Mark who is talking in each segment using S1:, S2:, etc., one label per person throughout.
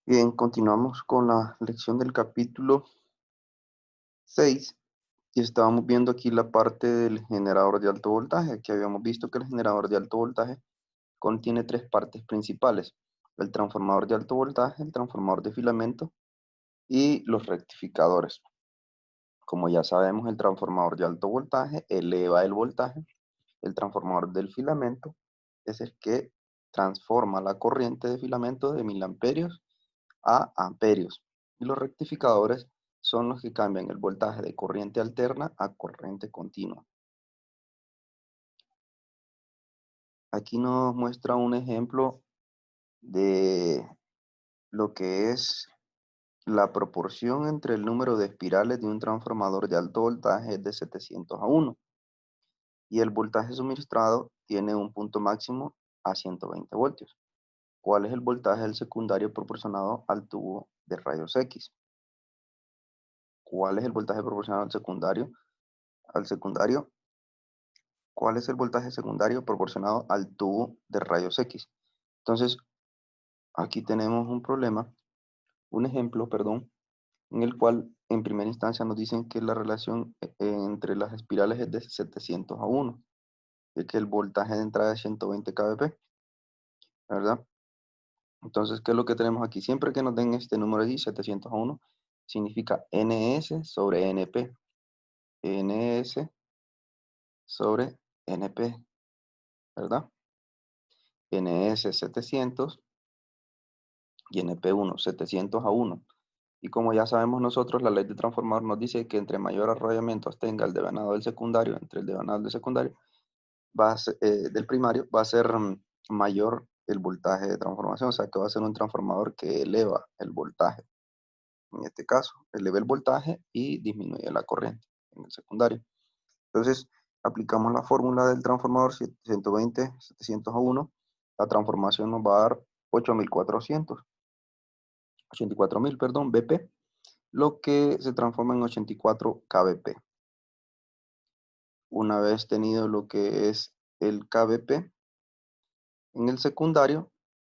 S1: Bien, continuamos con la lección del capítulo 6 y estábamos viendo aquí la parte del generador de alto voltaje. Aquí habíamos visto que el generador de alto voltaje contiene tres partes principales: el transformador de alto voltaje, el transformador de filamento y los rectificadores. Como ya sabemos, el transformador de alto voltaje eleva el voltaje, el transformador del filamento es el que transforma la corriente de filamento de 1000 amperios a amperios, y los rectificadores son los que cambian el voltaje de corriente alterna a corriente continua. Aquí nos muestra un ejemplo de lo que es la proporción entre el número de espirales de un transformador de alto voltaje de 700 a 1 y el voltaje suministrado tiene un punto máximo a 120 voltios. ¿Cuál es el voltaje del secundario proporcionado al tubo de rayos X? ¿Cuál es el voltaje proporcionado al secundario? ¿Cuál es el voltaje secundario proporcionado al tubo de rayos X? Entonces, aquí tenemos un ejemplo, perdón, en el cual en primera instancia nos dicen que la relación entre las espirales es de 700 a 1, y que el voltaje de entrada es 120 kVp, ¿verdad? Entonces, ¿qué es lo que tenemos aquí? Siempre que nos den este número de 700 a 1, significa NS sobre NP. NS sobre NP, ¿verdad? NS 700 y NP1, 700 a 1. Y como ya sabemos nosotros, la ley de transformador nos dice que entre mayor arrollamientos tenga el devanado del secundario, entre el devanado del secundario, del primario, va a ser mayor el voltaje de transformación, o sea que va a ser un transformador que eleva el voltaje. En este caso, eleva el voltaje y disminuye la corriente en el secundario. Entonces, aplicamos la fórmula del transformador 120, 700 a 1, la transformación nos va a dar 84.000, perdón, BP, lo que se transforma en 84 kVp. Una vez tenido lo que es el kVp en el secundario,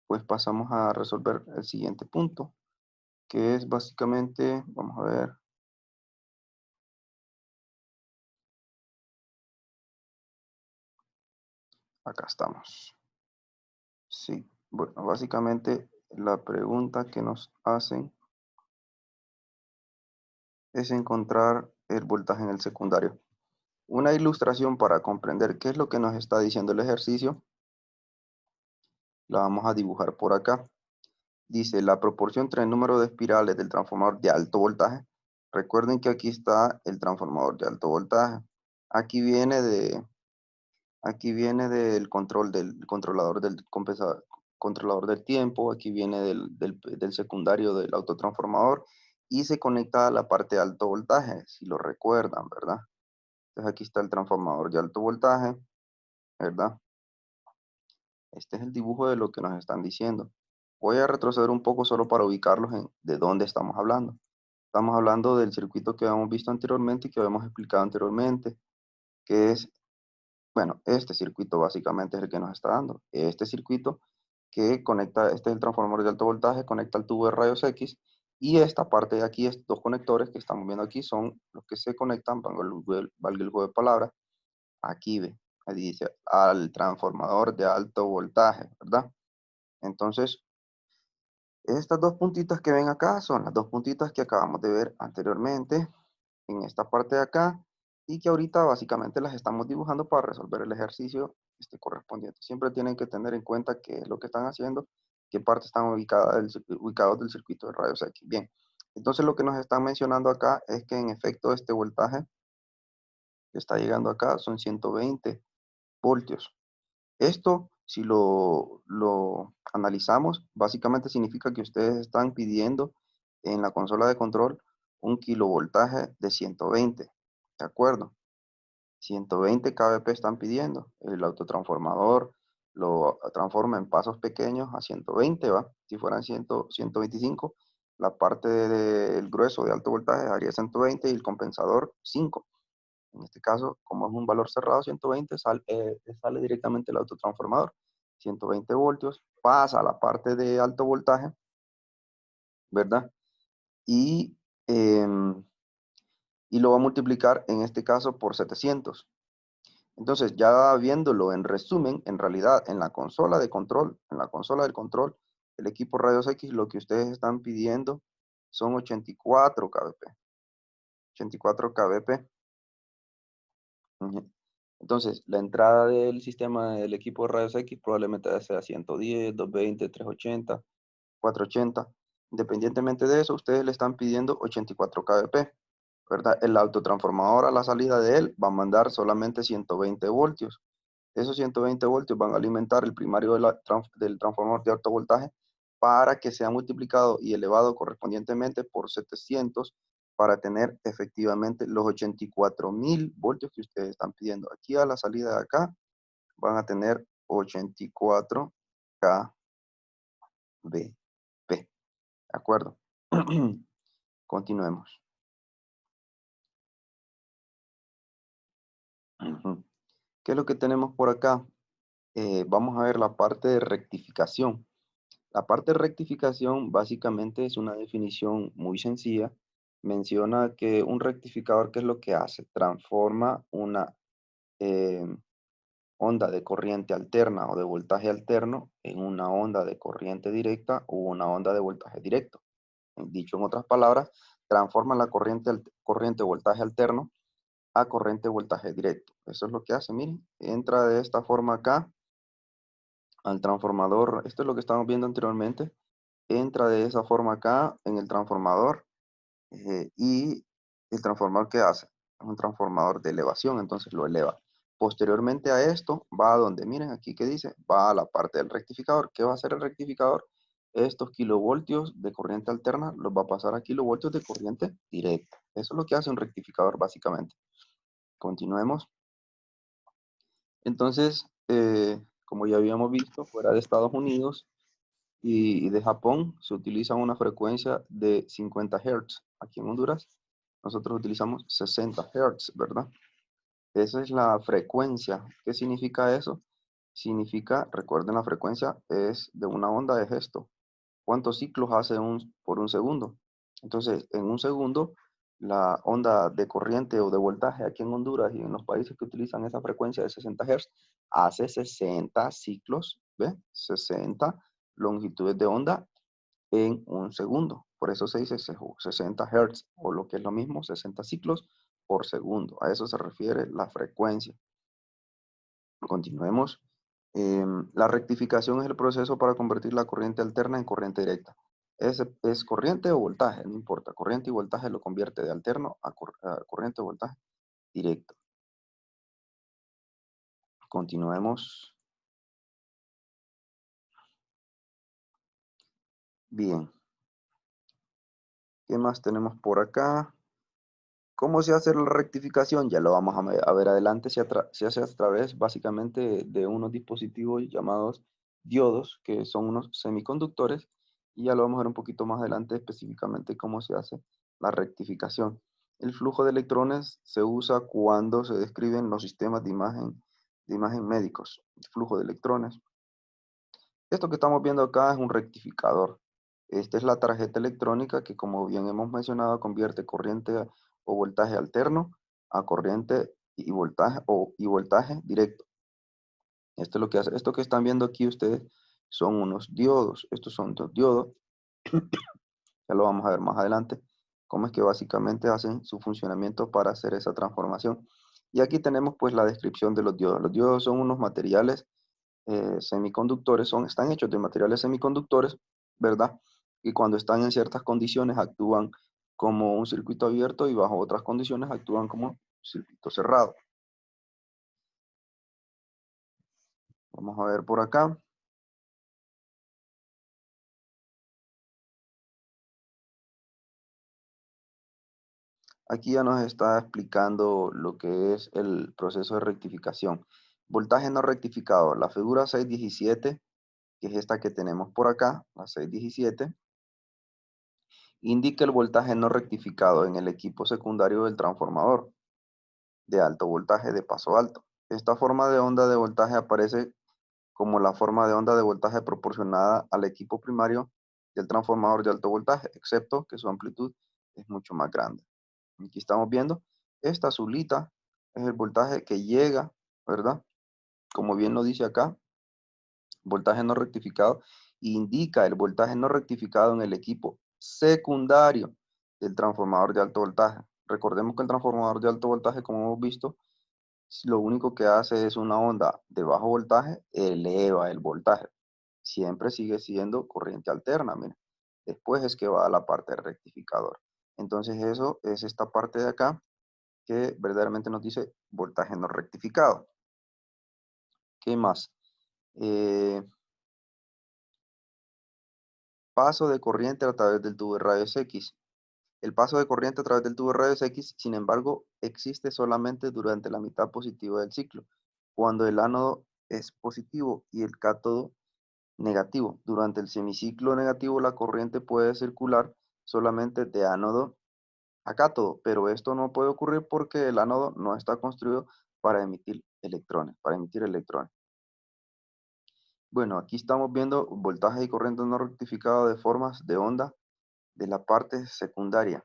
S1: pues pasamos a resolver el siguiente punto, que es básicamente, vamos a ver, acá estamos. Sí, bueno, básicamente la pregunta que nos hacen es encontrar el voltaje en el secundario. Una ilustración para comprender qué es lo que nos está diciendo el ejercicio, la vamos a dibujar por acá. Dice la proporción entre el número de espirales del transformador de alto voltaje. Recuerden que aquí está el transformador de alto voltaje. Aquí viene del control del controlador del controlador del tiempo. Aquí viene del secundario del autotransformador y se conecta a la parte de alto voltaje, si lo recuerdan, ¿verdad? Entonces aquí está el transformador de alto voltaje, ¿verdad? Este es el dibujo de lo que nos están diciendo. Voy a retroceder un poco solo para ubicarlos en de dónde estamos hablando. Estamos hablando del circuito que habíamos visto anteriormente y que habíamos explicado anteriormente, que es, bueno, este circuito básicamente es el que nos está dando. Este circuito que conecta, este es el transformador de alto voltaje, conecta al tubo de rayos X, y esta parte de aquí, estos conectores que estamos viendo aquí, son los que se conectan, valga el juego de palabras, aquí ve, ahí dice, al transformador de alto voltaje, ¿verdad? Entonces, estas dos puntitas que ven acá son las dos puntitas que acabamos de ver anteriormente en esta parte de acá, y que ahorita básicamente las estamos dibujando para resolver el ejercicio correspondiente. Siempre tienen que tener en cuenta qué es lo que están haciendo, qué parte están ubicados del circuito de rayos X. Bien, entonces lo que nos están mencionando acá es que en efecto este voltaje que está llegando acá son 120 voltios. Esto, si lo analizamos, básicamente significa que ustedes están pidiendo en la consola de control un kilovoltaje de 120, ¿de acuerdo? 120 kVp están pidiendo. El autotransformador lo transforma en pasos pequeños a 120, ¿va? Si fueran 125, la parte del grueso de alto voltaje haría 120 y el compensador 5. En este caso, como es un valor cerrado, 120, sale directamente el autotransformador. 120 voltios, pasa a la parte de alto voltaje ¿verdad? Y, em, y lo va a multiplicar en este caso por 700. Entonces, ya viéndolo en resumen, en realidad en la consola de control, en la consola del control, el equipo Rayos X, lo que ustedes están pidiendo son 84 kbp. 84 kbp. Ujú. Entonces, la entrada del sistema del equipo de Rayos X probablemente sea 110, 220, 380, 480. Independientemente de eso, ustedes le están pidiendo 84 kbp, ¿verdad? El autotransformador a la salida de él va a mandar solamente 120 voltios. Esos 120 voltios van a alimentar el primario del transformador de alto voltaje para que sea multiplicado y elevado correspondientemente por 700 para tener efectivamente los 84.000 voltios que ustedes están pidiendo. Aquí a la salida de acá van a tener 84 kbp. ¿De acuerdo? Continuemos. ¿Qué es lo que tenemos por acá? Vamos a ver la parte de rectificación. La parte de rectificación básicamente es una definición muy sencilla. Menciona que un rectificador, ¿qué es lo que hace? Transforma una eh, onda de corriente alterna o de voltaje alterno en una onda de corriente directa o una onda de voltaje directo. Dicho en otras palabras, transforma la corriente voltaje alterno a corriente voltaje directo. Eso es lo que hace, miren. Entra de esta forma acá al transformador. Esto es lo que estamos viendo anteriormente. Entra de esa forma acá en el transformador y el transformador ¿qué hace? Es un transformador de elevación, entonces lo eleva. Posteriormente a esto va a donde, miren aquí que dice, va a la parte del rectificador. ¿Qué va a hacer el rectificador? Estos kilovoltios de corriente alterna los va a pasar a kilovoltios de corriente directa. Eso es lo que hace un rectificador básicamente. Continuemos. Entonces, como ya habíamos visto, fuera de Estados Unidos, y de Japón se utiliza una frecuencia de 50 Hz. Aquí en Honduras nosotros utilizamos 60 Hz, ¿verdad? Esa es la frecuencia. ¿Qué significa eso? Significa, recuerden, la frecuencia es de una onda de gesto. ¿Cuántos ciclos hace por un segundo? Entonces, en un segundo, la onda de corriente o de voltaje aquí en Honduras y en los países que utilizan esa frecuencia de 60 Hz hace 60 ciclos, ¿ve? 60 longitudes de onda en un segundo. Por eso se dice 60 Hz o lo que es lo mismo, 60 ciclos por segundo. A eso se refiere la frecuencia. Continuemos. La rectificación es el proceso para convertir la corriente alterna en corriente directa. Es corriente o voltaje, no importa. Corriente y voltaje lo convierte de alterno a corriente o voltaje directo. Continuemos. Bien. ¿Qué más tenemos por acá? ¿Cómo se hace la rectificación? Ya lo vamos a ver adelante. Se hace a través básicamente de unos dispositivos llamados diodos, que son unos semiconductores, y ya lo vamos a ver un poquito más adelante específicamente cómo se hace la rectificación. El flujo de electrones se usa cuando se describen los sistemas de imagen médicos. El flujo de electrones. Esto que estamos viendo acá es un rectificador. Esta es la tarjeta electrónica que, como bien hemos mencionado, convierte corriente o voltaje alterno a corriente y voltaje directo. Esto es lo que hace. Esto que están viendo aquí ustedes son unos diodos. Estos son dos diodos. Ya lo vamos a ver más adelante. Cómo es que básicamente hacen su funcionamiento para hacer esa transformación. Y aquí tenemos pues la descripción de los diodos. Los diodos son unos materiales semiconductores, están hechos de materiales semiconductores, ¿verdad? Y cuando están en ciertas condiciones actúan como un circuito abierto y bajo otras condiciones actúan como circuito cerrado. Vamos a ver por acá. Aquí ya nos está explicando lo que es el proceso de rectificación. Voltaje no rectificado. La figura 617, que es esta que tenemos por acá, la 617, indica el voltaje no rectificado en el equipo secundario del transformador de alto voltaje de paso alto. Esta forma de onda de voltaje aparece como la forma de onda de voltaje proporcionada al equipo primario del transformador de alto voltaje, excepto que su amplitud es mucho más grande. Aquí estamos viendo, esta azulita es el voltaje que llega, ¿verdad? Como bien lo dice acá, voltaje no rectificado, indica el voltaje no rectificado en el equipo secundario del transformador de alto voltaje. Recordemos que el transformador de alto voltaje, como hemos visto, lo único que hace es una onda de bajo voltaje, eleva el voltaje. Siempre sigue siendo corriente alterna, miren. Después es que va a la parte del rectificador. Entonces eso es esta parte de acá que verdaderamente nos dice voltaje no rectificado. ¿Qué más? Paso de corriente a través del tubo de rayos X. El paso de corriente a través del tubo de rayos X, sin embargo, existe solamente durante la mitad positiva del ciclo, cuando el ánodo es positivo y el cátodo negativo. Durante el semiciclo negativo, la corriente puede circular solamente de ánodo a cátodo, pero esto no puede ocurrir porque el ánodo no está construido para emitir electrones. Bueno, aquí estamos viendo voltaje y corriente no rectificado de formas de onda de la parte secundaria.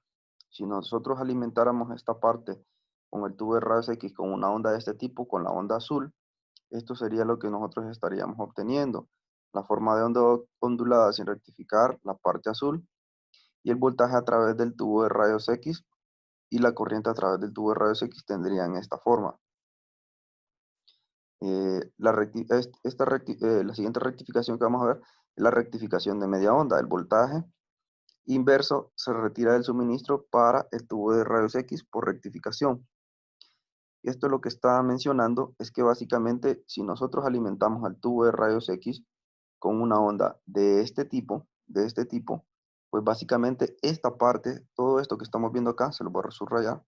S1: Si nosotros alimentáramos esta parte con el tubo de rayos X con una onda de este tipo, con la onda azul, esto sería lo que nosotros estaríamos obteniendo. La forma de onda ondulada sin rectificar, la parte azul, y el voltaje a través del tubo de rayos X y la corriente a través del tubo de rayos X tendrían esta forma. La siguiente rectificación que vamos a ver es la rectificación de media onda. El voltaje inverso se retira del suministro para el tubo de rayos X por rectificación. Esto lo que está mencionando es que básicamente si nosotros alimentamos al tubo de rayos X con una onda de este tipo, pues básicamente esta parte, todo esto que estamos viendo acá, se lo voy a subrayar,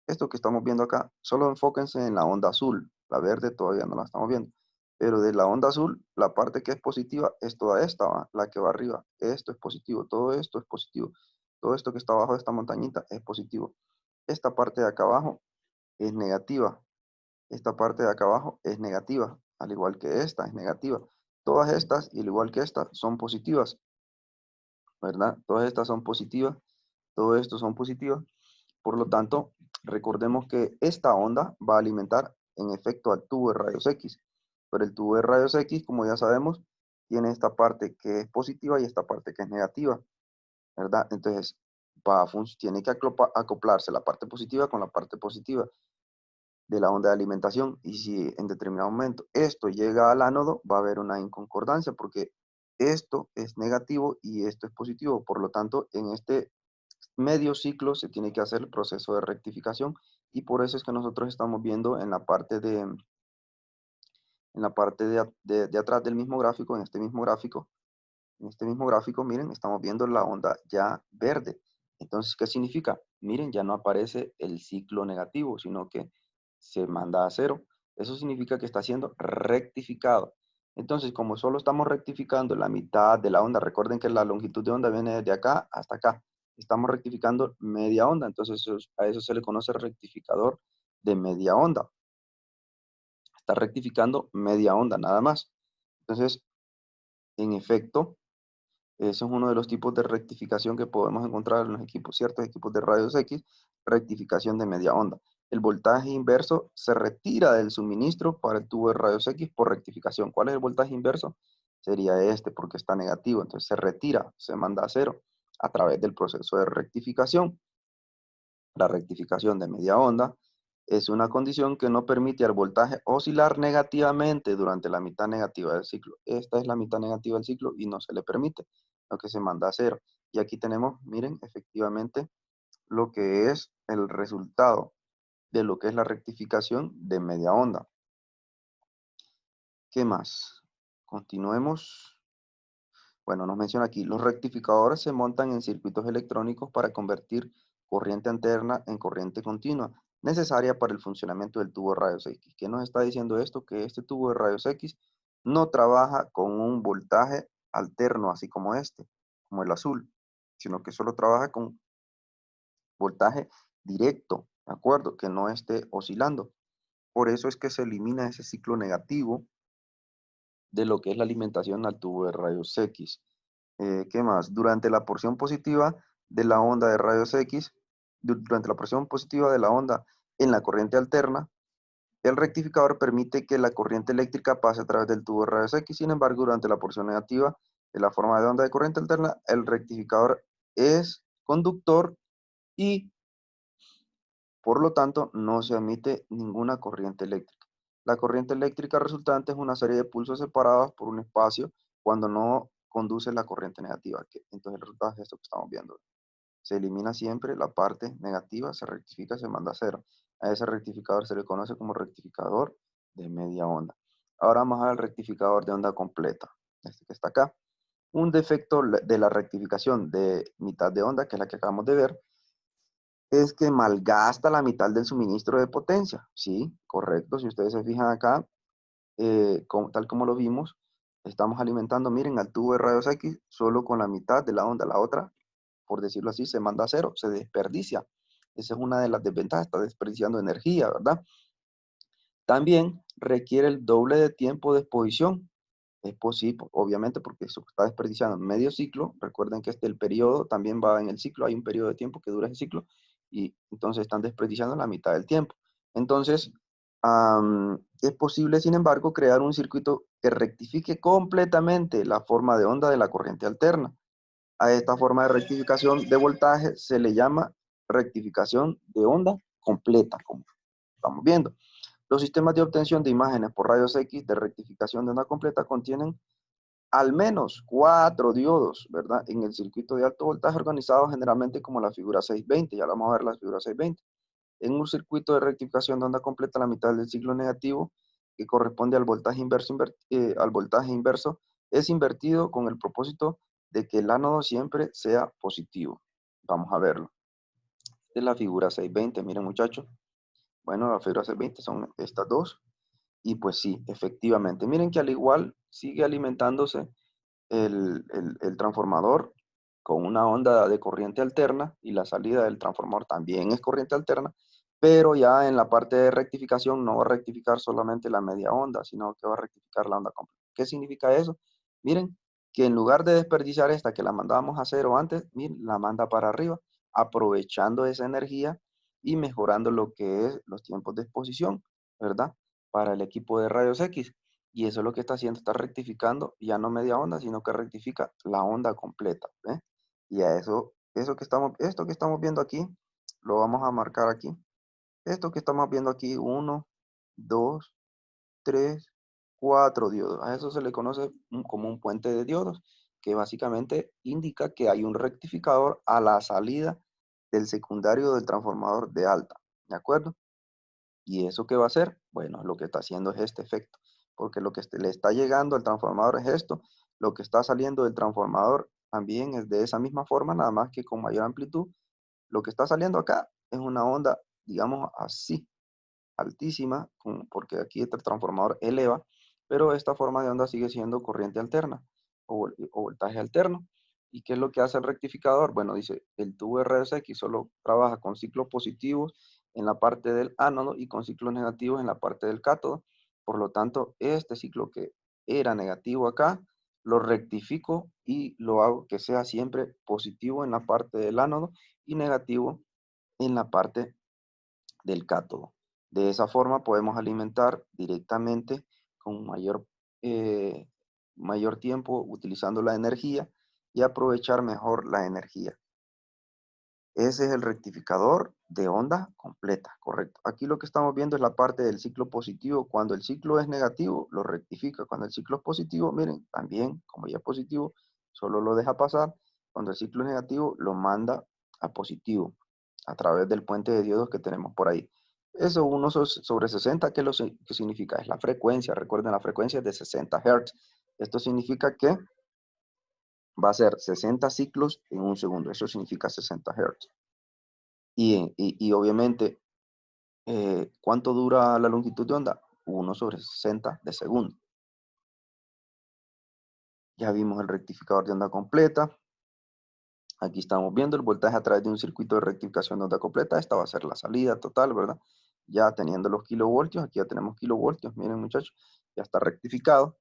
S1: esto que estamos viendo acá, solo enfóquense en la onda azul, la verde todavía no la estamos viendo, pero de la onda azul, la parte que es positiva es toda esta, ¿va? La que va arriba, esto es positivo, todo esto es positivo, todo esto que está abajo de esta montañita es positivo, esta parte de acá abajo es negativa, esta parte de acá abajo es negativa, al igual que esta es negativa, todas estas, y al igual que esta, son positivas, ¿verdad? Todas estas son positivas, todo esto son positivas. Por lo tanto, recordemos que esta onda va a alimentar en efecto al tubo de rayos X. Pero el tubo de rayos X, como ya sabemos, tiene esta parte que es positiva y esta parte que es negativa, ¿verdad? Entonces, tiene que acoplarse la parte positiva con la parte positiva de la onda de alimentación. Y si en determinado momento esto llega al ánodo, va a haber una inconcordancia porque esto es negativo y esto es positivo. Por lo tanto, en este medio ciclo se tiene que hacer el proceso de rectificación y por eso es que nosotros estamos viendo en la parte de atrás del mismo gráfico, en este mismo gráfico, miren, estamos viendo la onda ya verde. Entonces, ¿qué significa? Miren, ya no aparece el ciclo negativo, sino que se manda a cero. Eso significa que está siendo rectificado. Entonces, como solo estamos rectificando la mitad de la onda, recuerden que la longitud de onda viene desde acá hasta acá. Estamos rectificando media onda, entonces a eso se le conoce rectificador de media onda. Está rectificando media onda, nada más. Entonces, en efecto, eso es uno de los tipos de rectificación que podemos encontrar en los equipos, ciertos equipos de rayos X, rectificación de media onda. El voltaje inverso se retira del suministro para el tubo de rayos X por rectificación. ¿Cuál es el voltaje inverso? Sería este porque está negativo, entonces se retira, se manda a cero a través del proceso de rectificación. La rectificación de media onda es una condición que no permite al voltaje oscilar negativamente durante la mitad negativa del ciclo. Esta es la mitad negativa del ciclo y no se le permite, lo que se manda a cero. Y aquí tenemos, miren, efectivamente, lo que es el resultado de lo que es la rectificación de media onda. ¿Qué más? Continuemos. Bueno, nos menciona aquí, los rectificadores se montan en circuitos electrónicos para convertir corriente alterna en corriente continua, necesaria para el funcionamiento del tubo de rayos X. ¿Qué nos está diciendo esto? Que este tubo de rayos X no trabaja con un voltaje alterno, así como este, como el azul, sino que solo trabaja con voltaje directo, ¿de acuerdo? Que no esté oscilando. Por eso es que se elimina ese ciclo negativo de lo que es la alimentación al tubo de rayos X. ¿Qué más? Durante la porción positiva de la onda de rayos X, durante la porción positiva de la onda en la corriente alterna, el rectificador permite que la corriente eléctrica pase a través del tubo de rayos X. Sin embargo, durante la porción negativa de la forma de onda de corriente alterna, el rectificador es conductor y por lo tanto no se emite ninguna corriente eléctrica. La corriente eléctrica resultante es una serie de pulsos separados por un espacio cuando no conduce la corriente negativa. Entonces el resultado es esto que estamos viendo. Se elimina siempre la parte negativa, se rectifica, se manda a cero. A ese rectificador se le conoce como rectificador de media onda. Ahora vamos al rectificador de onda completa, este que está acá. Un defecto de la rectificación de mitad de onda, que es la que acabamos de ver, es que malgasta la mitad del suministro de potencia. Sí, correcto. Si ustedes se fijan acá, tal como lo vimos, estamos alimentando, miren, al tubo de rayos X solo con la mitad de la onda. La otra, por decirlo así, se manda a cero, se desperdicia. Esa es una de las desventajas, está desperdiciando energía, ¿verdad? También requiere el doble de tiempo de exposición. Es posible, obviamente, porque eso está desperdiciando medio ciclo. Recuerden que el periodo también va en el ciclo, hay un periodo de tiempo que dura ese ciclo, y entonces están desperdiciando la mitad del tiempo. Entonces, es posible, sin embargo, crear un circuito que rectifique completamente la forma de onda de la corriente alterna. A esta forma de rectificación de voltaje se le llama rectificación de onda completa, como estamos viendo. Los sistemas de obtención de imágenes por rayos X de rectificación de onda completa contienen al menos 4 diodos, ¿verdad? En el circuito de alto voltaje organizado generalmente como la figura 620. Ya vamos a ver la figura 620. En un circuito de rectificación de onda completa, la mitad del ciclo negativo, que corresponde al voltaje inverso, es invertido con el propósito de que el ánodo siempre sea positivo. Vamos a verlo. Esta es la figura 620, miren muchachos. Bueno, la figura 620 son estas dos. Y pues sí, efectivamente. Miren que al igual sigue alimentándose el transformador con una onda de corriente alterna y la salida del transformador también es corriente alterna, pero ya en la parte de rectificación no va a rectificar solamente la media onda, sino que va a rectificar la onda completa. ¿Qué significa eso? Miren que en lugar de desperdiciar esta que la mandábamos a cero antes, miren, la manda para arriba, aprovechando esa energía y mejorando lo que es los tiempos de exposición, ¿verdad? Para el equipo de rayos X. Y eso es lo que está haciendo, está rectificando ya no media onda, sino que rectifica la onda completa. ¿Eh? Y a esto que estamos viendo aquí, lo vamos a marcar aquí. Esto que estamos viendo aquí, 1, 2, 3, 4 diodos. A eso se le conoce como un puente de diodos, que básicamente indica que hay un rectificador a la salida del secundario del transformador de alta. ¿De acuerdo? ¿Y eso qué va a hacer? Bueno, lo que está haciendo es este efecto, porque lo que le está llegando al transformador es esto, lo que está saliendo del transformador también es de esa misma forma, nada más que con mayor amplitud. Lo que está saliendo acá es una onda, digamos así, altísima, porque aquí este transformador eleva, pero esta forma de onda sigue siendo corriente alterna o voltaje alterno. ¿Y qué es lo que hace el rectificador? Bueno, dice, el tubo RSX solo trabaja con ciclos positivos en la parte del ánodo y con ciclos negativos en la parte del cátodo. Por lo tanto, este ciclo que era negativo acá, lo rectifico y lo hago que sea siempre positivo en la parte del ánodo y negativo en la parte del cátodo. De esa forma podemos alimentar directamente con eh, mayor tiempo utilizando la energía y aprovechar mejor la energía. Ese es el rectificador de onda completa, correcto. Aquí lo que estamos viendo es la parte del ciclo positivo. Cuando el ciclo es negativo, lo rectifica. Cuando el ciclo es positivo, miren, también, como ya es positivo, solo lo deja pasar. Cuando el ciclo es negativo, lo manda a positivo a través del puente de diodos que tenemos por ahí. Eso 1 sobre 60, ¿qué significa? Es la frecuencia. Recuerden, la frecuencia es de 60 Hz. Esto significa que va a ser 60 ciclos en un segundo. Eso significa 60 Hz. Y obviamente, ¿cuánto dura la longitud de onda? 1 sobre 60 de segundo. Ya vimos el rectificador de onda completa. Aquí estamos viendo el voltaje a través de un circuito de rectificación de onda completa. Esta va a ser la salida total, ¿verdad? Ya teniendo los kilovoltios, aquí ya tenemos kilovoltios. Miren muchachos, ya está rectificado.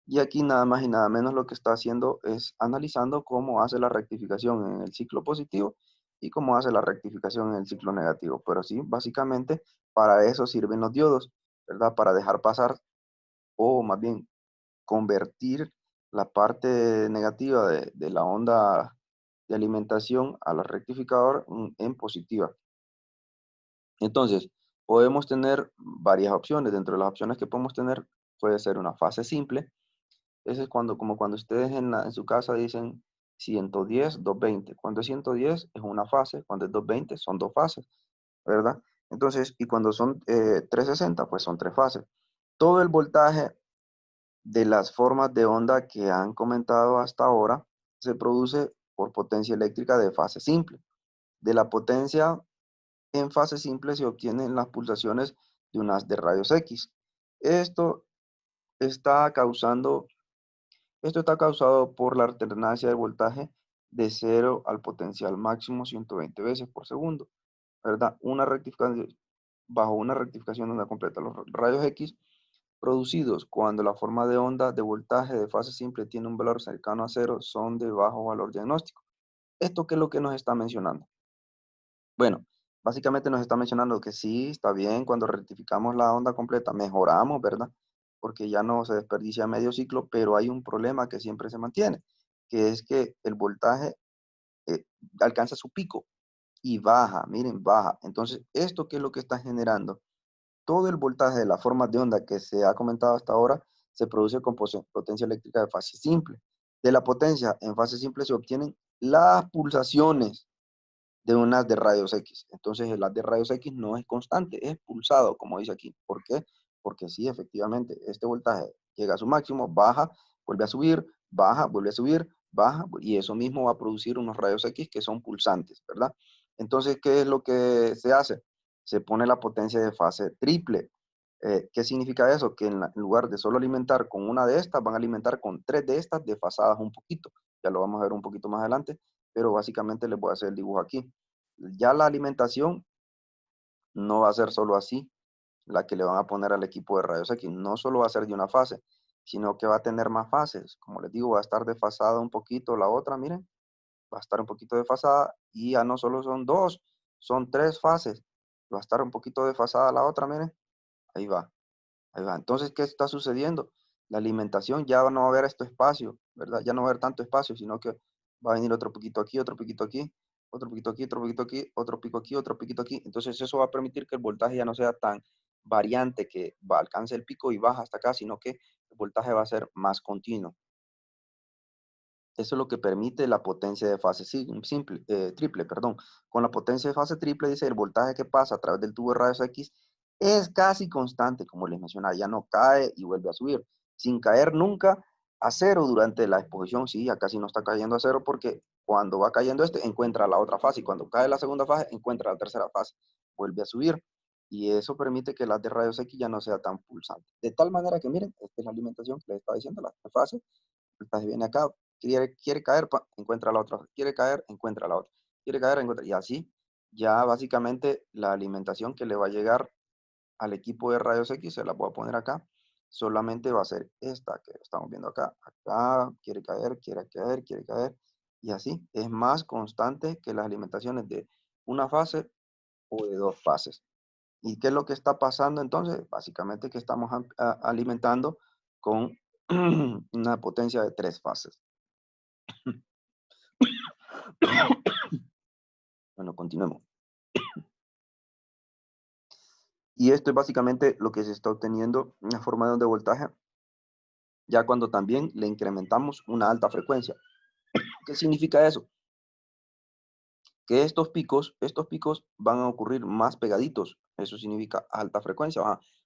S1: Y aquí nada más y nada menos lo que está haciendo es analizando cómo hace la rectificación en el ciclo positivo y cómo hace la rectificación en el ciclo negativo. Pero sí, básicamente para eso sirven los diodos, ¿verdad? Para dejar pasar o más bien convertir la parte negativa de la onda de alimentación a la rectificador en positiva. Entonces, podemos tener varias opciones. Dentro de las opciones que podemos tener puede ser una fase simple. Ese es cuando, como cuando ustedes en su casa dicen 110, 220. Cuando es 110 es una fase, cuando es 220 son dos fases, ¿verdad? Entonces, y cuando son 360, pues son tres fases. Todo el voltaje de las formas de onda que han comentado hasta ahora se produce por potencia eléctrica de fase simple. De la potencia en fase simple se obtienen las pulsaciones de un haz de rayos X. Esto está causando, esto está causado por la alternancia de voltaje de 0 al potencial máximo 120 veces por segundo, ¿verdad? Bajo una rectificación de onda completa. Los rayos X producidos cuando la forma de onda de voltaje de fase simple tiene un valor cercano a cero son de bajo valor diagnóstico. ¿Esto qué es lo que nos está mencionando? Bueno, básicamente nos está mencionando que sí, está bien, cuando rectificamos la onda completa mejoramos, ¿verdad? Porque ya no se desperdicia medio ciclo, pero hay un problema que siempre se mantiene, que es que el voltaje eh, alcanza su pico y baja, miren, baja. Entonces, ¿esto qué es lo que está generando? Todo el voltaje de las formas de onda que se ha comentado hasta ahora se produce con potencia eléctrica de fase simple. De la potencia en fase simple se obtienen las pulsaciones de un haz de rayos X. Entonces el haz de rayos X no es constante, es pulsado, como dice aquí. ¿Por qué? Porque sí, efectivamente, este voltaje llega a su máximo, baja, vuelve a subir, baja, vuelve a subir, baja, y eso mismo va a producir unos rayos X que son pulsantes, ¿verdad? Entonces, ¿qué es lo que se hace? Se pone la potencia de fase triple. ¿Qué significa eso? Que en lugar de solo alimentar con una de estas, van a alimentar con tres de estas desfasadas un poquito. Ya lo vamos a ver un poquito más adelante, pero básicamente les voy a hacer el dibujo aquí. Ya la alimentación no va a ser solo así, la que le van a poner al equipo de rayos X. No solo va a ser de una fase, sino que va a tener más fases. Como les digo, va a estar desfasada un poquito la otra, miren, va a estar un poquito desfasada y ya no solo son dos, son tres fases. Va a estar un poquito desfasada la otra, miren, ahí va. Ahí va. Entonces, ¿qué está sucediendo? La alimentación ya no va a haber este espacio, ¿verdad? Ya no va a haber tanto espacio, sino que va a venir otro poquito aquí, otro poquito aquí, otro poquito aquí, otro poquito aquí, otro pico aquí, otro piquito aquí. Entonces, eso va a permitir que el voltaje ya no sea tan variante, que va, alcance el pico y baja hasta acá, sino que el voltaje va a ser más continuo. Eso es lo que permite la potencia de fase simple, triple, perdón. Con la potencia de fase triple, dice, el voltaje que pasa a través del tubo de rayos X es casi constante, como les mencionaba, ya no cae y vuelve a subir, sin caer nunca a cero durante la exposición. Sí, acá sí no está cayendo a cero porque cuando va cayendo este, encuentra la otra fase y cuando cae la segunda fase, encuentra la tercera fase, vuelve a subir. Y eso permite que las de rayos X ya no sea tan pulsante. De tal manera que, miren, esta es la alimentación que les estaba diciendo, la fase. El voltaje viene acá, quiere caer, encuentra la otra, quiere caer, encuentra la otra, quiere caer, encuentra, y así ya básicamente la alimentación que le va a llegar al equipo de rayos X, se la voy a poner acá, solamente va a ser esta que estamos viendo acá, acá, quiere caer, quiere caer, quiere caer, y así es más constante que las alimentaciones de una fase o de dos fases. ¿Y qué es lo que está pasando entonces? Básicamente que estamos alimentando con una potencia de tres fases. Bueno, continuemos. Y esto es básicamente lo que se está obteniendo en la forma de onda de voltaje, ya cuando también le incrementamos una alta frecuencia. ¿Qué significa eso? Que estos picos van a ocurrir más pegaditos. Eso significa alta frecuencia.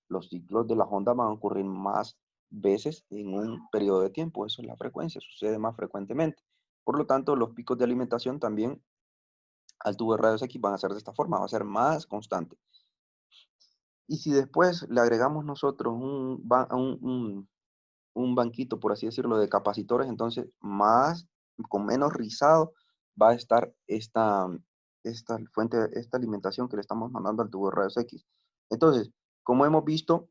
S1: Los ciclos de la onda van a ocurrir más veces en un periodo de tiempo. Eso es la frecuencia, sucede más frecuentemente. Por lo tanto, los picos de alimentación también al tubo de rayos X van a ser de esta forma, va a ser más constante. Y si después le agregamos nosotros un banquito, por así decirlo, de capacitores, entonces con menos rizado va a estar esta fuente, esta alimentación que le estamos mandando al tubo de rayos X. Entonces, como hemos visto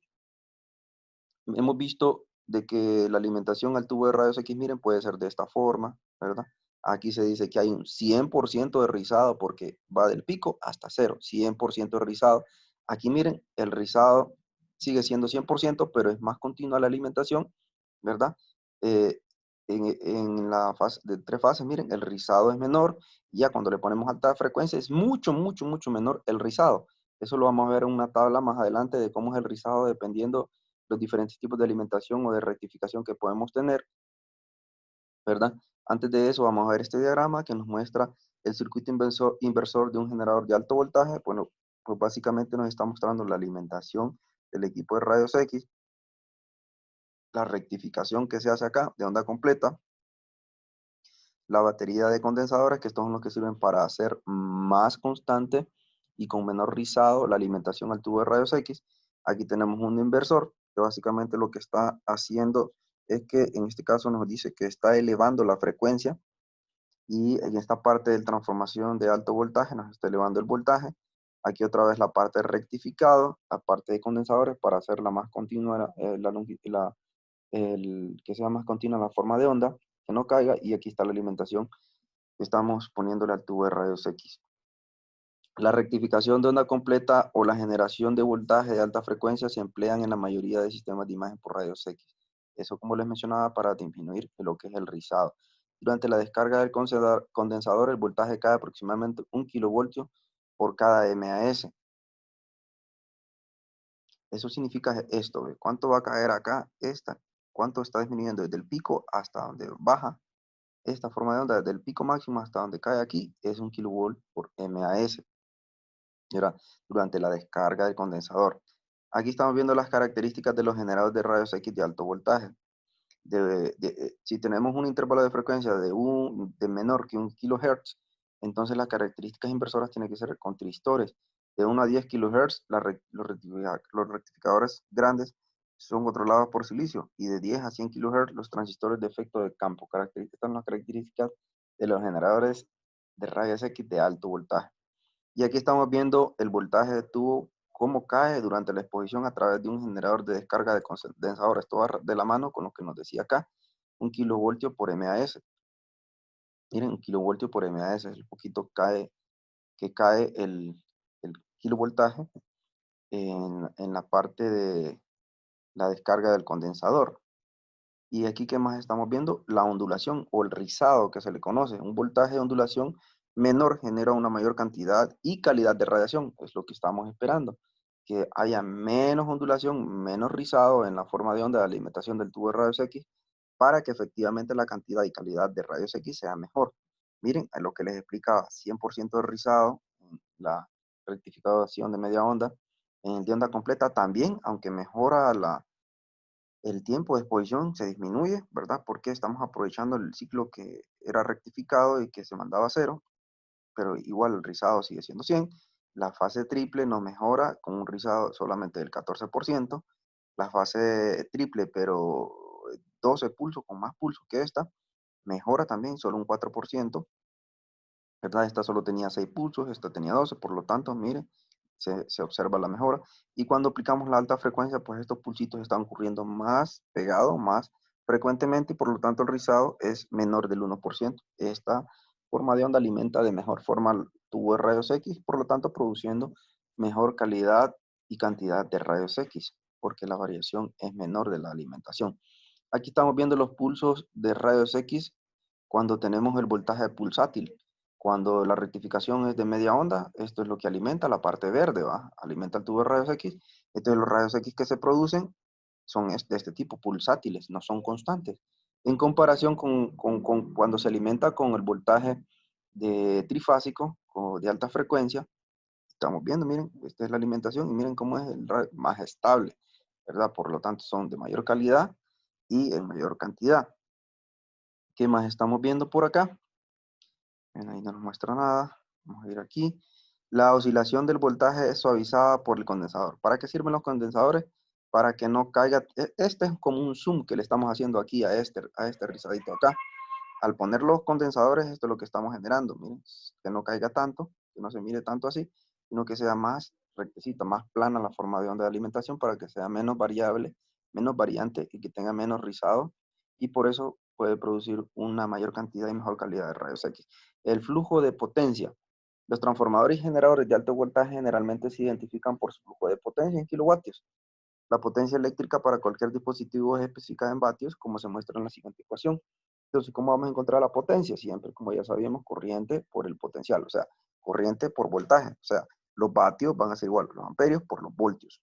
S1: de que la alimentación al tubo de rayos X, miren, puede ser de esta forma, ¿verdad? Aquí se dice que hay un 100% de rizado porque va del pico hasta cero, 100% de rizado. Aquí miren, el rizado sigue siendo 100%, pero es más continua la alimentación, ¿verdad? Eh, en la fase de 3 fases, miren, el rizado es menor. Ya cuando le ponemos alta frecuencia es mucho, mucho, mucho menor el rizado. Eso lo vamos a ver en una tabla más adelante de cómo es el rizado dependiendo los diferentes tipos de alimentación o de rectificación que podemos tener, ¿verdad? Antes de eso vamos a ver este diagrama que nos muestra el circuito inversor de un generador de alto voltaje. Bueno, pues básicamente nos está mostrando la alimentación del equipo de rayos X, la rectificación que se hace acá de onda completa, la batería de condensadores, que estos son los que sirven para hacer más constante y con menor rizado la alimentación al tubo de rayos X. Aquí tenemos un inversor, que básicamente lo que está haciendo es que en este caso nos dice que está elevando la frecuencia y en esta parte de transformación de alto voltaje nos está elevando el voltaje. Aquí otra vez la parte de rectificado, la parte de condensadores para hacerla más continua, que sea más continua la forma de onda, que no caiga, y aquí está la alimentación que estamos poniéndole al tubo de rayos X. La rectificación de onda completa o la generación de voltaje de alta frecuencia se emplean en la mayoría de sistemas de imagen por rayos X. Eso, como les mencionaba, para disminuir lo que es el rizado. Durante la descarga del condensador, el voltaje cae aproximadamente 1 kilovoltio por cada mAs. Eso significa esto, ¿ve? ¿Cuánto va a caer acá? ¿Cuánto está disminuyendo desde el pico hasta donde baja? Esta forma de onda, desde el pico máximo hasta donde cae aquí, es 1 kilovolt por mAs. Era durante la descarga del condensador. Aquí estamos viendo las características de los generadores de rayos X de alto voltaje. Si tenemos un intervalo de frecuencia de menor que 1 kHz, entonces las características inversoras tienen que ser con tristores. De 1 a 10 kHz, los rectificadores grandes son controlados por silicio, y de 10 a 100 kHz los transistores de efecto de campo. Estas son las características de los generadores de rayos X de alto voltaje. Y aquí estamos viendo el voltaje de tubo, cómo cae durante la exposición a través de un generador de descarga de condensador. Esto va de la mano con lo que nos decía acá, 1 kilovoltio por mAs. Miren, 1 kilovoltio por mAs es el poquito que cae el kilovoltaje en la parte de la descarga del condensador. Y aquí, ¿qué más estamos viendo? La ondulación o el rizado que se le conoce. Un voltaje de ondulación menor genera una mayor cantidad y calidad de radiación. Es lo que estamos esperando. Que haya menos ondulación, menos rizado en la forma de onda de alimentación del tubo de rayos X para que efectivamente la cantidad y calidad de rayos X sea mejor. Miren, a lo que les explicaba, 100% de rizado, la rectificación de media onda, en el de onda completa también, aunque mejora el tiempo de exposición se disminuye, ¿verdad? Porque estamos aprovechando el ciclo que era rectificado y que se mandaba a cero, pero igual el rizado sigue siendo 100. La fase triple nos mejora con un rizado solamente del 14%. La fase triple, pero 12 pulsos, con más pulsos que esta, mejora también solo un 4%. ¿Verdad? Esta solo tenía 6 pulsos, esta tenía 12, por lo tanto, mire, se observa la mejora. Y cuando aplicamos la alta frecuencia, pues estos pulsitos están ocurriendo más pegado, más frecuentemente, y por lo tanto el rizado es menor del 1%. Esta forma de onda alimenta de mejor forma el tubo de rayos X, por lo tanto produciendo mejor calidad y cantidad de rayos X, porque la variación es menor de la alimentación. Aquí estamos viendo los pulsos de rayos X cuando tenemos el voltaje pulsátil. Cuando la rectificación es de media onda, esto es lo que alimenta la parte verde, ¿va? Alimenta el tubo de rayos X. Entonces los rayos X que se producen son de este tipo, pulsátiles, no son constantes. En comparación con cuando se alimenta con el voltaje de trifásico o de alta frecuencia, estamos viendo, miren, esta es la alimentación y miren cómo es más estable, ¿verdad? Por lo tanto son de mayor calidad y en mayor cantidad. ¿Qué más estamos viendo por acá? Bien, ahí no nos muestra nada. Vamos a ir aquí. La oscilación del voltaje es suavizada por el condensador. ¿Para qué sirven los condensadores? Para que no caiga. Este es como un zoom que le estamos haciendo aquí a este rizadito acá. Al poner los condensadores, esto es lo que estamos generando. Miren, que no caiga tanto, que no se mire tanto así, sino que sea más rectecita, más plana la forma de onda de alimentación para que sea menos variable menos variante y que tenga menos rizado, y por eso puede producir una mayor cantidad y mejor calidad de rayos X. El flujo de potencia. Los transformadores y generadores de alto voltaje generalmente se identifican por su flujo de potencia en kilovatios. La potencia eléctrica para cualquier dispositivo es especificada en vatios, como se muestra en la siguiente ecuación. Entonces, ¿cómo vamos a encontrar la potencia? Siempre, como ya sabíamos, corriente por el potencial, o sea, corriente por voltaje. O sea, los vatios van a ser igual a los amperios por los voltios.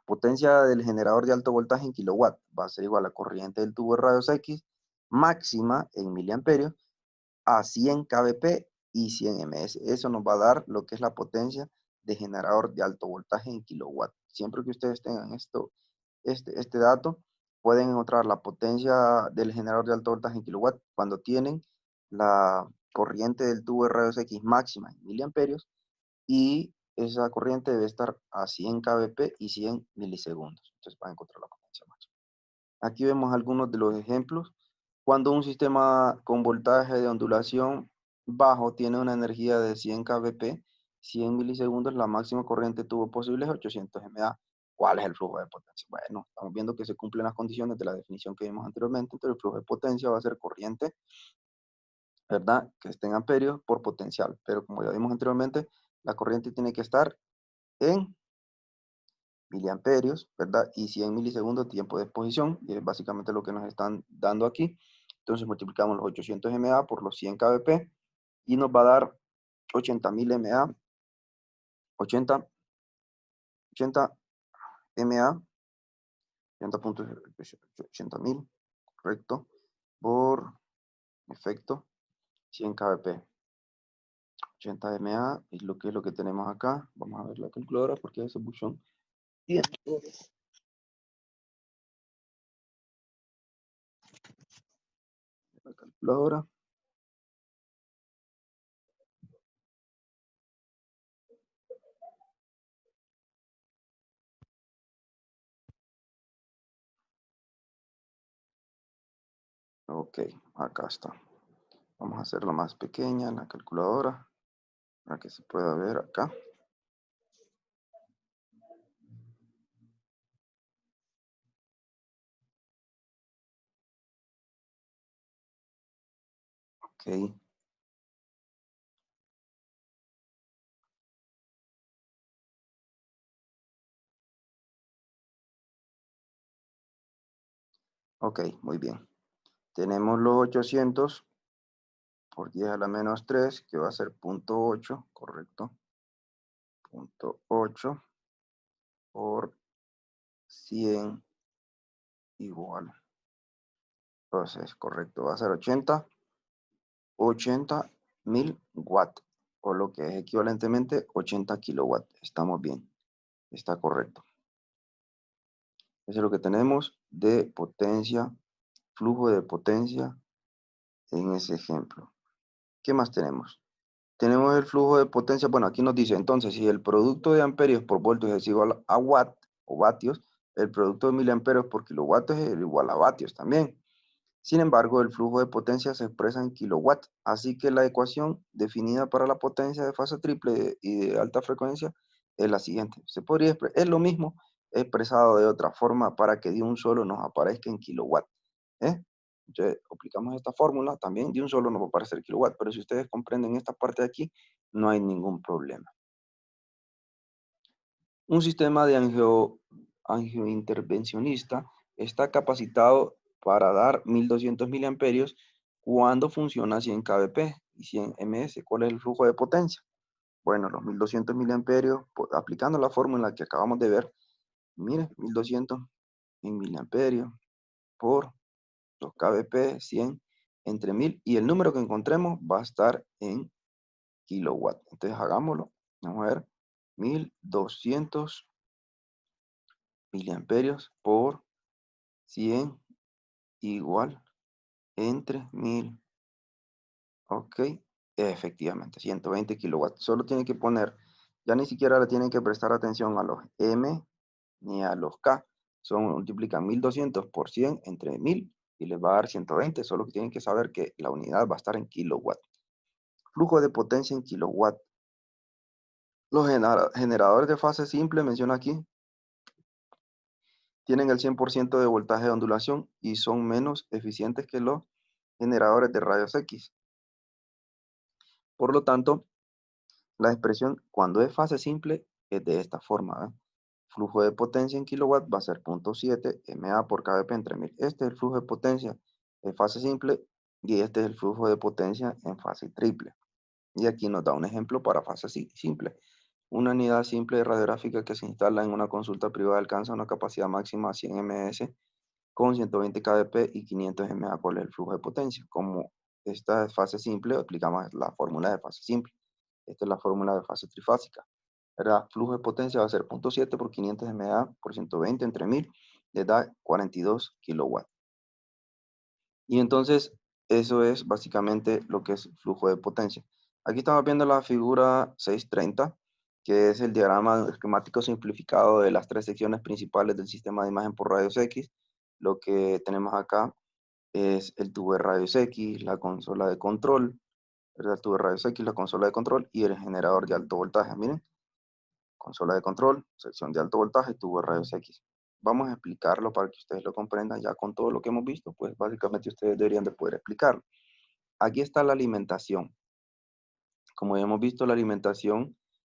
S1: Potencia del generador de alto voltaje en kilowatt va a ser igual a corriente del tubo de rayos X máxima en miliamperios a 100 kVp y 100 ms. Eso nos va a dar lo que es la potencia de generador de alto voltaje en kilowatt. Siempre que ustedes tengan este dato, pueden encontrar la potencia del generador de alto voltaje en kilowatt cuando tienen la corriente del tubo de rayos X máxima en miliamperios, y esa corriente debe estar a 100 kVp y 100 milisegundos. Entonces van a encontrar la potencia máxima. Aquí vemos algunos de los ejemplos. Cuando un sistema con voltaje de ondulación bajo tiene una energía de 100 kVp, 100 milisegundos, la máxima corriente tubo posible es 800 mA. ¿Cuál es el flujo de potencia? Bueno, estamos viendo que se cumplen las condiciones de la definición que vimos anteriormente. Entonces el flujo de potencia va a ser corriente, ¿verdad? Que esté en amperios por potencial. Pero como ya vimos anteriormente, la corriente tiene que estar en miliamperios, ¿verdad? Y 100 milisegundos tiempo de exposición, y es básicamente lo que nos están dando aquí. Entonces multiplicamos los 800 mA por los 100 kVp y nos va a dar 80.000 mA, 80 mA, 80.000, correcto, por efecto 100 kVp. 80 mA es lo que tenemos acá. Vamos a ver la calculadora porque ese buchón tiene la calculadora. Ok, acá está. Vamos a hacerla más pequeña en la calculadora para que se pueda ver acá. Ok. Ok, muy bien. Tenemos los 800 por 10 a la menos 3, que va a ser 0.8, correcto. 0.8 por 100 igual. Entonces, correcto, va a ser 80.000 watts, o lo que es equivalentemente 80 kilowatts. Estamos bien, está correcto. Eso es lo que tenemos de potencia, flujo de potencia en ese ejemplo. ¿Qué más tenemos? Tenemos el flujo de potencia. Bueno, aquí nos dice, entonces, si el producto de amperios por voltios es igual a watt o vatios, el producto de miliamperios por kilovatios es igual a vatios también. Sin embargo, el flujo de potencia se expresa en kilowatts, así que la ecuación definida para la potencia de fase triple y de alta frecuencia es la siguiente. Es lo mismo expresado de otra forma para que de un solo nos aparezca en kilowatts. Entonces, aplicamos esta fórmula, también de un solo nos va a aparecer kilowatt, pero si ustedes comprenden esta parte de aquí, no hay ningún problema. Un sistema de angiointervencionista está capacitado para dar 1200 miliamperios cuando funciona a 100 kVp y 100 ms. ¿Cuál es el flujo de potencia? Bueno, los 1200 miliamperios, aplicando la fórmula que acabamos de ver, mire, 1200 en miliamperios por 2 kVp, 100 entre 1000, y el número que encontremos va a estar en kilowatt. Entonces hagámoslo. Vamos a ver, 1200 miliamperios por 100 igual entre 1000. Ok, efectivamente, 120 kilowatts. Solo tienen que poner, ya ni siquiera le tienen que prestar atención a los M ni a los K. Multiplican 1200 por 100 entre 1000 y les va a dar 120. Solo que tienen que saber que la unidad va a estar en kilowatt. Flujo de potencia en kilowatt. Los generadores de fase simple, menciona aquí, tienen el 100% de voltaje de ondulación y son menos eficientes que los generadores de rayos X. Por lo tanto, la expresión cuando es fase simple es de esta forma, ¿eh? Flujo de potencia en kilowatt va a ser 0.7 MA por kbp entre 1000. Este es el flujo de potencia en fase simple y este es el flujo de potencia en fase triple. Y aquí nos da un ejemplo para fase simple. Una unidad simple de radiográfica que se instala en una consulta privada alcanza una capacidad máxima de 100 ms con 120 kbp y 500 mA. ¿Cuál es el flujo de potencia? Como esta es fase simple, aplicamos la fórmula de fase simple. Esta es la fórmula de fase trifásica, ¿verdad? Flujo de potencia va a ser 0.7 por 500 mA por 120 entre 1000, le da 42 kilowatts. Y entonces, eso es básicamente lo que es flujo de potencia. Aquí estamos viendo la figura 630, que es el diagrama esquemático simplificado de las tres secciones principales del sistema de imagen por rayos X. Lo que tenemos acá es el tubo de rayos X, la consola de control, ¿verdad? El tubo de rayos X, la consola de control y el generador de alto voltaje. Miren, consola de control, sección de alto voltaje, tubo de rayos X. Vamos a explicarlo para que ustedes lo comprendan ya con todo lo que hemos visto, pues básicamente ustedes deberían de poder explicarlo. Aquí está la alimentación. Como ya hemos visto, la alimentación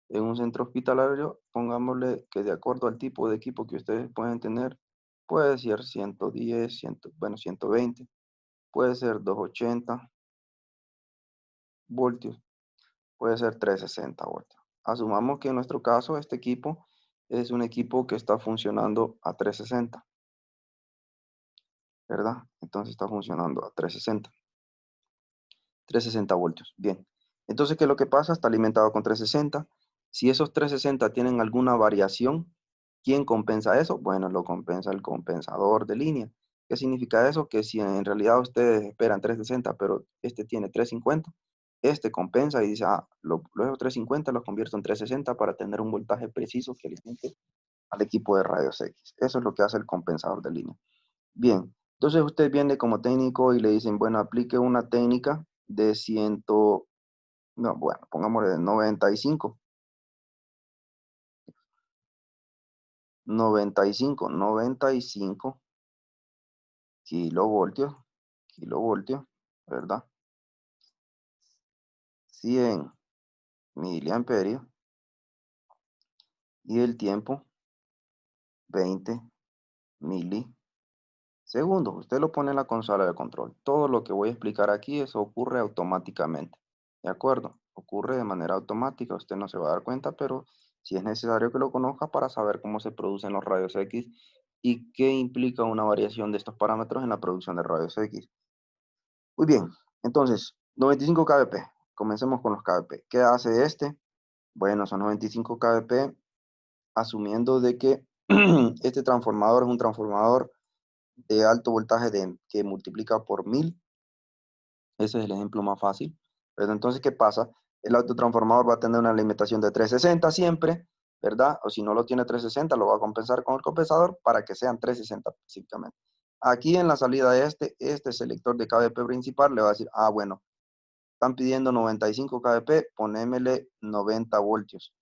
S1: en un centro hospitalario, pongámosle que de acuerdo al tipo de equipo que ustedes pueden tener, puede ser 110, 120, puede ser 280 voltios, puede ser 360 voltios. Asumamos que en nuestro caso este equipo es un equipo que está funcionando a 360, ¿verdad? Entonces está funcionando a 360 voltios. Bien. Entonces, ¿qué es lo que pasa? Está alimentado con 360. Si esos 360 tienen alguna variación, ¿quién compensa eso? Bueno, lo compensa el compensador de línea. ¿Qué significa eso? Que si en realidad ustedes esperan 360, pero este tiene 350, este compensa y dice, luego 350 los convierto en 360 para tener un voltaje preciso que alimente al equipo de rayos X. Eso es lo que hace el compensador de línea. Bien, entonces usted viene como técnico y le dicen, bueno, aplique una técnica de 100, no, bueno, pongámosle de 95, 95 kilovoltios, kilovoltios, ¿verdad? 100 miliamperios y el tiempo 20 milisegundos. Usted lo pone en la consola de control. Todo lo que voy a explicar aquí, eso ocurre automáticamente. ¿De acuerdo? Ocurre de manera automática. Usted no se va a dar cuenta, pero sí es necesario que lo conozca para saber cómo se producen los rayos X y qué implica una variación de estos parámetros en la producción de rayos X. Muy bien. Entonces, 95 kbp. Comencemos con los kbp. ¿Qué hace este? Bueno, son 95 kbp, asumiendo de que este transformador es un transformador de alto voltaje que multiplica por 1000. Ese es el ejemplo más fácil. Pero entonces, ¿qué pasa? El autotransformador va a tener una alimentación de 360 siempre, ¿verdad? O si no lo tiene 360, lo va a compensar con el compensador para que sean 360 específicamente. Aquí en la salida de este selector de kbp principal le va a decir, bueno, están pidiendo 95 kbp, ponémele 90 voltios.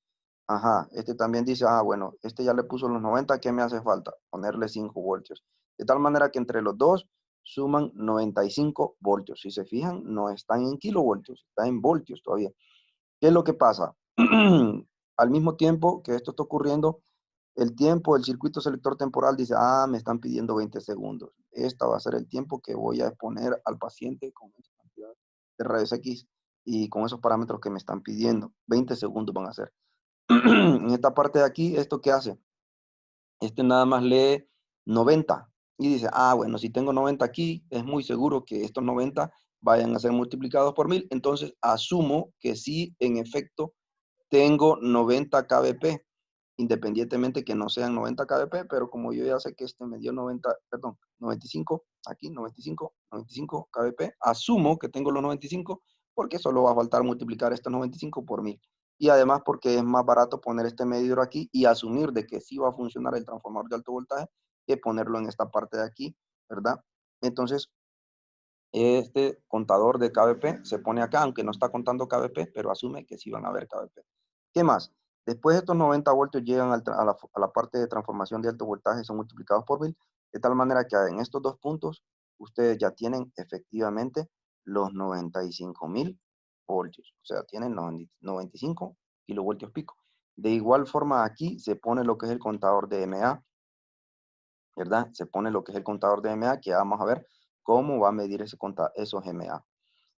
S1: Ajá, este también dice, bueno, este ya le puso los 90, ¿qué me hace falta? Ponerle 5 voltios. De tal manera que entre los dos suman 95 voltios. Si se fijan, no están en kilovoltios, está en voltios todavía. ¿Qué es lo que pasa? Al mismo tiempo que esto está ocurriendo, el tiempo, el circuito selector temporal dice, me están pidiendo 20 segundos. Esta va a ser el tiempo que voy a exponer al paciente con esa cantidad de rayos X y con esos parámetros que me están pidiendo. 20 segundos van a ser. En esta parte de aquí, ¿esto qué hace? Este nada más lee 90 y dice, bueno, si tengo 90 aquí, es muy seguro que estos 90 vayan a ser multiplicados por 1000. Entonces, asumo que sí, en efecto, tengo 90 kbp, independientemente que no sean 90 kbp, pero como yo ya sé que este me dio 95, aquí 95 kbp, asumo que tengo los 95 porque solo va a faltar multiplicar estos 95 por 1000. Y además porque es más barato poner este medidor aquí y asumir de que sí va a funcionar el transformador de alto voltaje que ponerlo en esta parte de aquí, ¿verdad? Entonces, este contador de kbp se pone acá, aunque no está contando kbp, pero asume que sí van a haber kbp. ¿Qué más? Después estos 90 voltios llegan a la parte de transformación de alto voltaje, son multiplicados por 1000, de tal manera que en estos dos puntos ustedes ya tienen efectivamente los 95.000 voltios, o sea, tienen 95 kilovoltios pico. De igual forma aquí se pone lo que es el contador de MA, ¿verdad? Se pone lo que es el contador de MA, que vamos a ver cómo va a medir esos MA.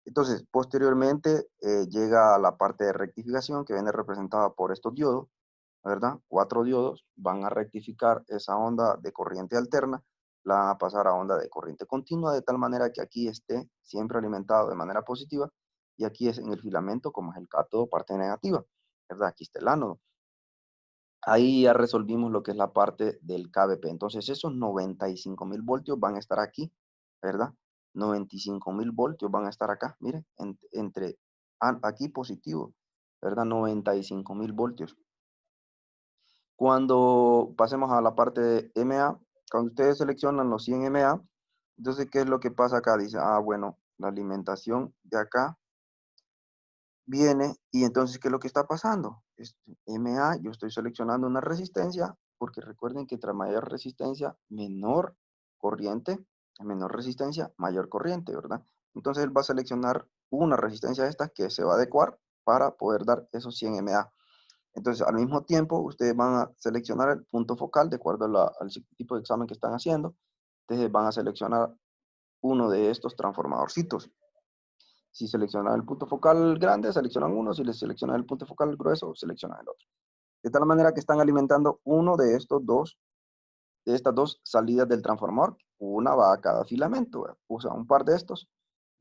S1: Entonces, posteriormente llega a la parte de rectificación que viene representada por estos diodos, ¿verdad? 4 diodos van a rectificar esa onda de corriente alterna, la van a pasar a onda de corriente continua, de tal manera que aquí esté siempre alimentado de manera positiva, y aquí es en el filamento, como es el cátodo, parte negativa, ¿verdad? Aquí está el ánodo. Ahí ya resolvimos lo que es la parte del KVP. Entonces, esos 95.000 voltios van a estar aquí, ¿verdad? 95.000 voltios van a estar acá, mire, entre aquí positivo, ¿verdad? 95.000 voltios. Cuando pasemos a la parte de MA, cuando ustedes seleccionan los 100 MA, entonces, ¿qué es lo que pasa acá? Dice, bueno, la alimentación de acá viene y entonces, ¿qué es lo que está pasando? MA, yo estoy seleccionando una resistencia, porque recuerden que entre mayor resistencia, menor resistencia, mayor corriente, ¿verdad? Entonces, él va a seleccionar una resistencia de estas que se va a adecuar para poder dar esos 100 MA. Entonces, al mismo tiempo, ustedes van a seleccionar el punto focal de acuerdo al tipo de examen que están haciendo. Entonces, van a seleccionar uno de estos transformadorcitos. Si seleccionan el punto focal grande, seleccionan uno. Si les seleccionan el punto focal grueso, seleccionan el otro. De tal manera que están alimentando uno de estas dos salidas del transformador. Una va a cada filamento. O sea, un par de estos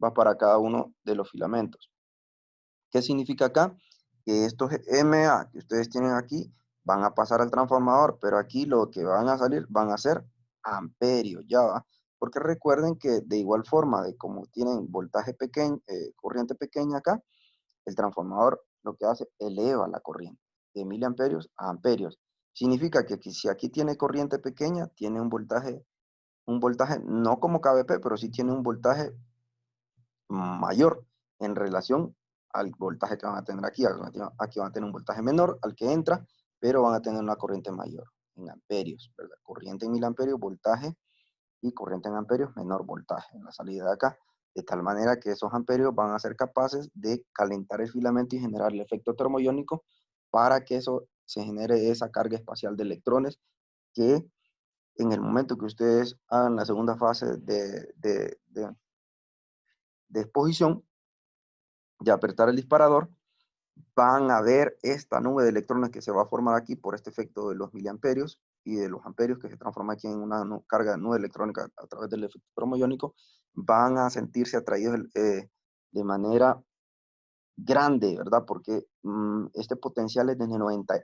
S1: va para cada uno de los filamentos. ¿Qué significa acá? Que estos MA que ustedes tienen aquí van a pasar al transformador, pero aquí lo que van a salir van a ser amperios, ¿ya va? Porque recuerden que de igual forma, de como tienen voltaje pequeño, corriente pequeña acá, el transformador lo que hace, eleva la corriente de miliamperios a amperios. Significa que si aquí tiene corriente pequeña, tiene un voltaje no como KVP, pero sí tiene un voltaje mayor en relación al voltaje que van a tener aquí. Aquí van a tener un voltaje menor al que entra, pero van a tener una corriente mayor en amperios, ¿verdad? Corriente en miliamperios, voltaje, y corriente en amperios, menor voltaje en la salida de acá. De tal manera que esos amperios van a ser capaces de calentar el filamento y generar el efecto termoiónico para que eso se genere esa carga espacial de electrones que en el momento que ustedes hagan la segunda fase de exposición, de apretar el disparador, van a ver esta nube de electrones que se va a formar aquí por este efecto de los miliamperios y de los amperios que se transforma aquí en una carga de nube electrónica a través del efecto termoiónico, van a sentirse atraídos de manera grande, ¿verdad? Porque este potencial es de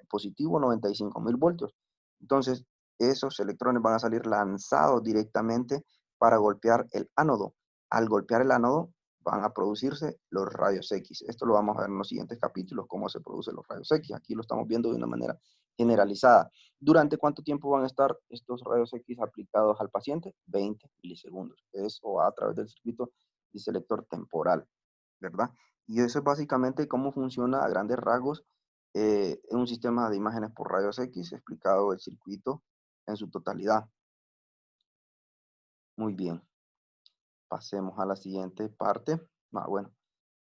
S1: positivo 95.000 voltios. Entonces, esos electrones van a salir lanzados directamente para golpear el ánodo. Al golpear el ánodo, van a producirse los rayos X. Esto lo vamos a ver en los siguientes capítulos, cómo se producen los rayos X. Aquí lo estamos viendo de una manera generalizada. ¿Durante cuánto tiempo van a estar estos rayos X aplicados al paciente? 20 milisegundos. Eso va a través del circuito y selector temporal, ¿verdad? Y eso es básicamente cómo funciona a grandes rasgos en un sistema de imágenes por rayos X, explicado el circuito en su totalidad. Muy bien, pasemos a la siguiente parte. Bueno,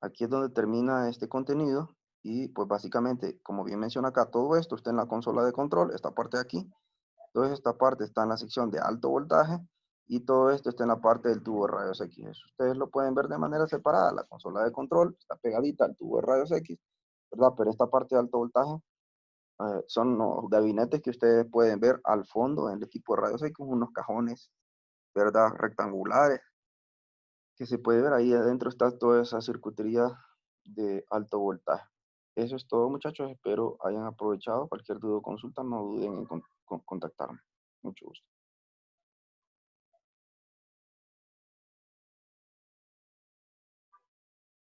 S1: aquí es donde termina este contenido y pues básicamente, como bien menciona acá, todo esto está en la consola de control, esta parte de aquí. Entonces esta parte está en la sección de alto voltaje y todo esto está en la parte del tubo de rayos X. Ustedes lo pueden ver de manera separada. La consola de control está pegadita al tubo de rayos X, ¿verdad? Pero esta parte de alto voltaje son los gabinetes que ustedes pueden ver al fondo en el equipo de rayos X, unos cajones, ¿verdad? Rectangulares, que se puede ver ahí adentro está toda esa circuitería de alto voltaje. Eso es todo, muchachos. Espero hayan aprovechado. Cualquier duda o consulta, no duden en contactarme.